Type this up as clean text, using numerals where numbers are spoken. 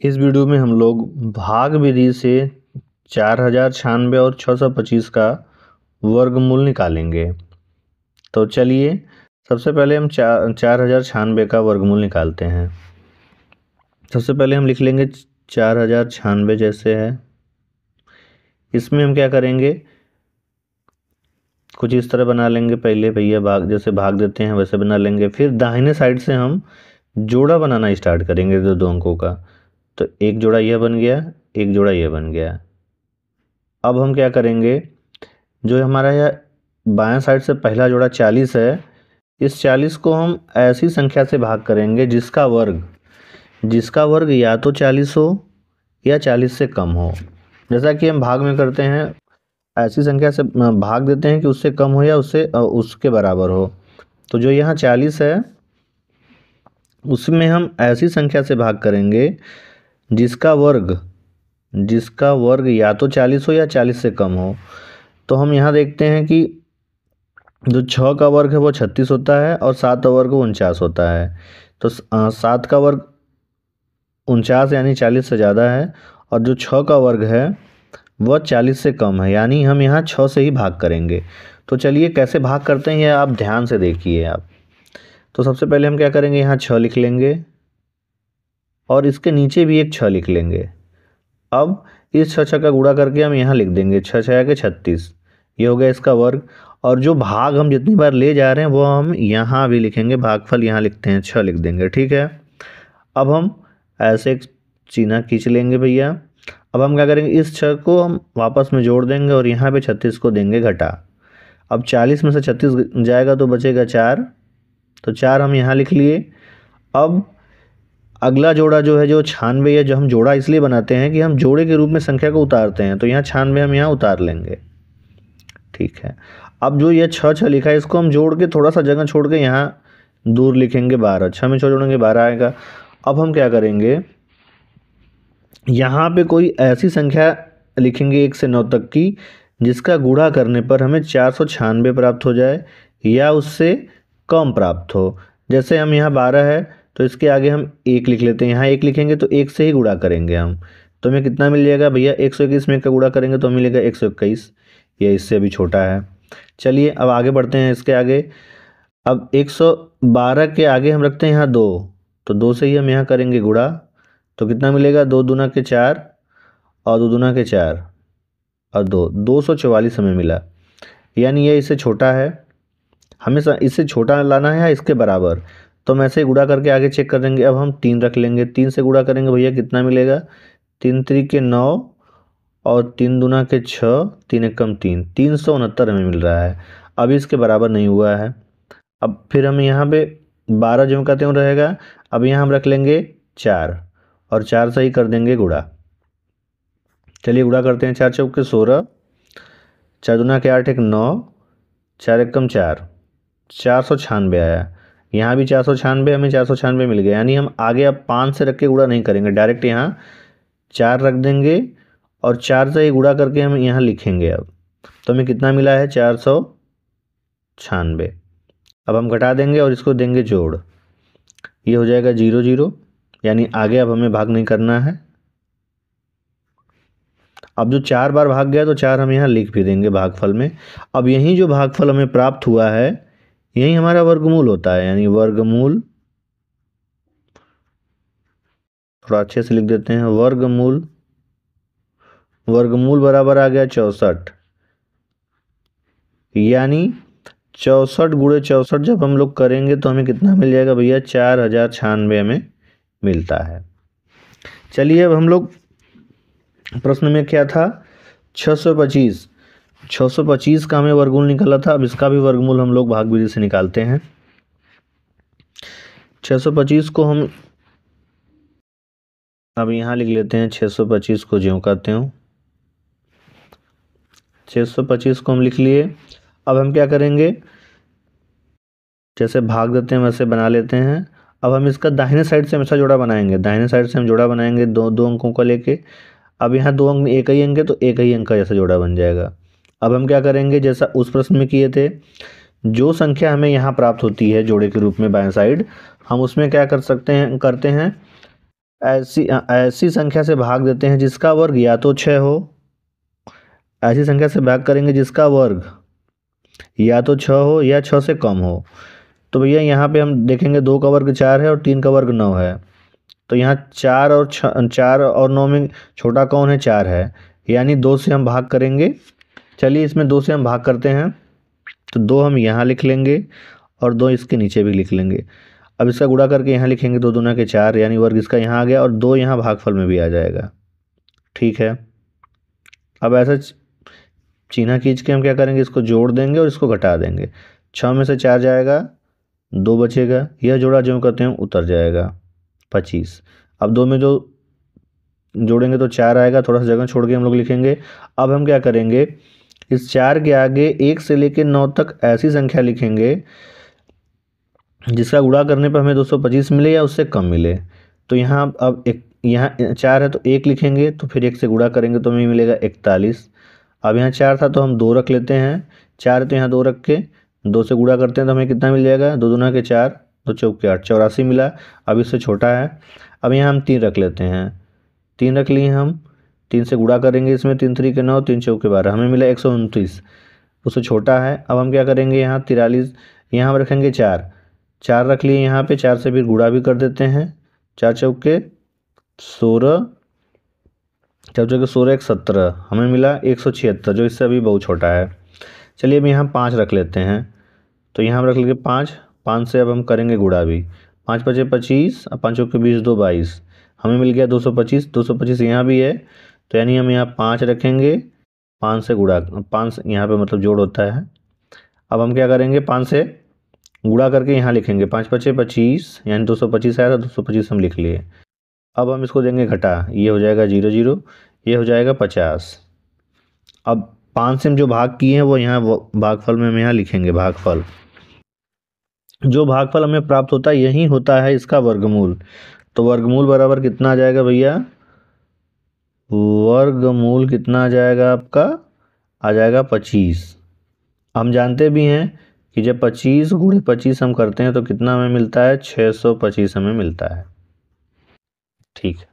इस वीडियो में हम लोग भाग विधि से 4096 और 625 का वर्गमूल निकालेंगे। तो चलिए सबसे पहले हम 4096 का वर्गमूल निकालते हैं। सबसे पहले हम लिख लेंगे 4096 जैसे है। इसमें हम क्या करेंगे, कुछ इस तरह बना लेंगे। पहले भैया भाग जैसे भाग देते हैं वैसे बना लेंगे। फिर दाहिने साइड से हम जोड़ा बनाना स्टार्ट करेंगे दो अंकों का। तो एक जोड़ा यह बन गया, एक जोड़ा यह बन गया। अब हम क्या करेंगे, जो हमारा यह बाएं साइड से पहला जोड़ा 40 है, इस 40 को हम ऐसी संख्या से भाग करेंगे जिसका वर्ग या तो 40 हो या 40 से कम हो। जैसा कि हम भाग में करते हैं, ऐसी संख्या से भाग देते हैं कि उससे कम हो या उसके बराबर हो। तो जो यहाँ 40 है उसमें हम ऐसी संख्या से भाग करेंगे जिसका वर्ग या तो 40 हो या 40 से कम हो। तो हम यहाँ देखते हैं कि जो 6 का वर्ग है वो 36 होता है और 7 का वर्ग 49 होता है। तो 7 का वर्ग 49 यानी 40 से ज़्यादा है, और जो 6 का वर्ग है वह 40 से कम है, यानी हम यहाँ 6 से ही भाग करेंगे। तो चलिए कैसे भाग करते हैं यह आप ध्यान से देखिए आप। तो सबसे पहले हम क्या करेंगे, यहाँ 6 लिख लेंगे और इसके नीचे भी एक 6 लिख लेंगे। अब इस 6 का गुणा करके हम यहाँ लिख देंगे 6 6 के 36। ये हो गया इसका वर्ग। और जो भाग हम जितनी बार ले जा रहे हैं वो हम यहाँ भी लिखेंगे, भागफल यहाँ लिखते हैं 6 लिख देंगे, ठीक है। अब हम ऐसे एक चिन्ह खींच लेंगे भैया। अब हम क्या करेंगे, इस 6 को हम वापस में जोड़ देंगे और यहाँ पे 36 को देंगे घटा। अब 40 में से 36 जाएगा तो बचेगा 4, तो 4 हम यहाँ लिख लिए। अब अगला जोड़ा जो है, जो 96 है, जो हम जोड़ा इसलिए बनाते हैं कि हम जोड़े के रूप में संख्या को उतारते हैं। तो यहाँ 96 हम यहाँ उतार लेंगे, ठीक है। अब जो ये 6 6 लिखा है इसको हम जोड़ के थोड़ा सा जगह छोड़ के यहाँ दूर लिखेंगे 12। 6 में 6 जोड़ेंगे 12 आएगा। अब हम क्या करेंगे, यहाँ पे कोई ऐसी संख्या लिखेंगे 1 से 9 तक की जिसका गुणा करने पर हमें 496 प्राप्त हो जाए या उससे कम प्राप्त हो। जैसे हम यहाँ 12 है तो इसके आगे हम 1 लिख लेते हैं। यहाँ 1 लिखेंगे तो 1 से ही गुणा करेंगे हम। तो हमें कितना मिल जाएगा भैया, 121 में का गुणा करेंगे तो मिलेगा 121। ये इससे भी छोटा है। चलिए अब आगे बढ़ते हैं इसके आगे। अब 112 के आगे हम रखते हैं यहाँ 2, तो 2 से ही हम यहाँ करेंगे गुणा। तो कितना मिलेगा, 2 दूना के 4 और 2 दूना के 4 और 2, 244 हमें मिला। यानी ये इससे छोटा है, हमें इससे छोटा लाना है या इसके बराबर। तो हम ऐसे गुणा करके आगे चेक कर देंगे। अब हम 3 रख लेंगे, 3 से गुणा करेंगे भैया कितना मिलेगा, 3 3 के 9 और 3 दूना के 6, 3 एकम 3, 369 हमें मिल रहा है। अब इसके बराबर नहीं हुआ है। अब फिर हम यहाँ पे 12 जो का त्यों रहेगा। अब यहाँ हम रख लेंगे 4 और 4 से ही कर देंगे गुणा। चलिए गुणा करते हैं, 4 चौके 16, 4 दूना के 8 एक 9, 4 एकम 4, 496 आया। यहाँ भी 496, हमें 496 मिल गया। यानी हम आगे अब 5 से रख के गुणा नहीं करेंगे, डायरेक्ट यहाँ 4 रख देंगे और 4 से ही गुणा करके हम यहाँ लिखेंगे। अब तो हमें कितना मिला है, 496। अब हम घटा देंगे और इसको देंगे जोड़। ये हो जाएगा 0 0, यानी आगे अब हमें भाग नहीं करना है। अब जो 4 बार भाग गया तो 4 हम यहाँ लिख भी देंगे भागफल में। अब यही जो भागफल हमें प्राप्त हुआ है यही हमारा वर्गमूल होता है। यानी वर्गमूल, थोड़ा अच्छे से लिख देते हैं, वर्गमूल बराबर आ गया 64। यानी 64 गुणे 64 जब हम लोग करेंगे तो हमें कितना मिल जाएगा भैया, 4096 हमें मिलता है। चलिए अब हम लोग प्रश्न में क्या था, 625 का हमें वर्गमूल निकाला था। अब इसका भी वर्गमूल हम लोग भाग विधि से निकालते हैं। 625 को हम अब यहाँ लिख लेते हैं, 625 को ज्यों का त्यों 625 को हम लिख लिए। अब हम क्या करेंगे, जैसे भाग देते हैं वैसे बना लेते हैं। अब हम इसका दाहिने साइड से हमेशा जोड़ा बनाएंगे, दाहिने साइड से हम जोड़ा बनाएंगे दो अंकों को लेके। अब यहाँ 2 अंक में एक ही अंक है तो एक ही अंक का जैसा जोड़ा बन जाएगा। अब हम क्या करेंगे, जैसा उस प्रश्न में किए थे, जो संख्या हमें यहाँ प्राप्त होती है जोड़े के रूप में बाएं साइड, हम उसमें क्या करते हैं, ऐसी संख्या से भाग देते हैं जिसका वर्ग या तो 6 हो, ऐसी संख्या से भाग करेंगे जिसका वर्ग या तो 6 हो या 6 से कम हो। तो भैया यहाँ पे हम देखेंगे 2 का वर्ग 4 है और 3 का वर्ग 9 है। तो यहाँ 4 और 9 में छोटा कौन है? 4 है, यानी 2 से हम भाग करेंगे। चलिए इसमें 2 से हम भाग करते हैं, तो 2 हम यहाँ लिख लेंगे और 2 इसके नीचे भी लिख लेंगे। अब इसका गुणा करके यहाँ लिखेंगे, 2 दूना के 4, यानी वर्ग इसका यहाँ आ गया और 2 यहाँ भागफल में भी आ जाएगा। ठीक है, अब ऐसा चिन्ह खींच के हम क्या करेंगे, इसको जोड़ देंगे और इसको घटा देंगे। 6 में से 4 जाएगा, 2 बचेगा, यह जोड़ा जो करते हैं उतर जाएगा 25। अब 2 में जो जोड़ेंगे तो 4 आएगा, थोड़ा सा जगह छोड़ के हम लोग लिखेंगे। अब हम क्या करेंगे, इस 4 के आगे 1 से लेकर 9 तक ऐसी संख्या लिखेंगे जिसका गुणा करने पर हमें 225 मिले या उससे कम मिले। तो यहाँ अब यहाँ 4 है तो 1 लिखेंगे, तो फिर 1 से गुणा करेंगे तो हमें मिलेगा 41। अब यहाँ 4 था तो हम 2 रख लेते हैं, 4 है तो यहाँ 2 रख के 2 से गुणा करते हैं तो हमें कितना मिल जाएगा, 2 दूना के 4, 2 चौके 8, 84 मिला। अब इससे छोटा है, अब यहाँ हम 3 रख लेते हैं, 3 रख लिए हम, 3 से गुणा करेंगे इसमें, 3 3 के 9, 3 चौके 12, हमें मिला 129, उससे छोटा है। अब हम क्या करेंगे, यहाँ 43, यहाँ हम रखेंगे 4 रख लिए यहाँ पे, 4 से फिर गुणा भी कर देते हैं, 4 चौके 16, 4 चौके 16, 1 17, हमें मिला 176, जो इससे अभी बहुत छोटा है। चलिए अब यहाँ 5 रख लेते हैं, तो यहाँ हम रख लेंगे 5 से अब हम करेंगे गुणा भी, 5 पचे 25, अब 5 चौके 20, 2 22, हमें मिल गया 225 यहाँ भी है, तो यानी हम यहाँ 5 रखेंगे, 5 से गुणा, 5 यहाँ पे मतलब जोड़ होता है। अब हम क्या करेंगे, 5 से गुणा करके यहाँ लिखेंगे, 5 पचे 25, यानी 225 आया था, 225 हम लिख लिए। अब हम इसको देंगे घटा, ये हो जाएगा 0 0, ये हो जाएगा 50। अब 5 से हम जो भाग किए हैं वो यहाँ भागफल में हम यहाँ लिखेंगे, भागफल, जो भागफल हमें प्राप्त होता है यही होता है इसका वर्गमूल। तो वर्गमूल बराबर कितना आ जाएगा भैया, वर्गमूल कितना आ जाएगा आपका, आ जाएगा 25। हम जानते भी हैं कि जब 25 गुणे 25 हम करते हैं तो कितना हमें मिलता है, 625 हमें मिलता है। ठीक है।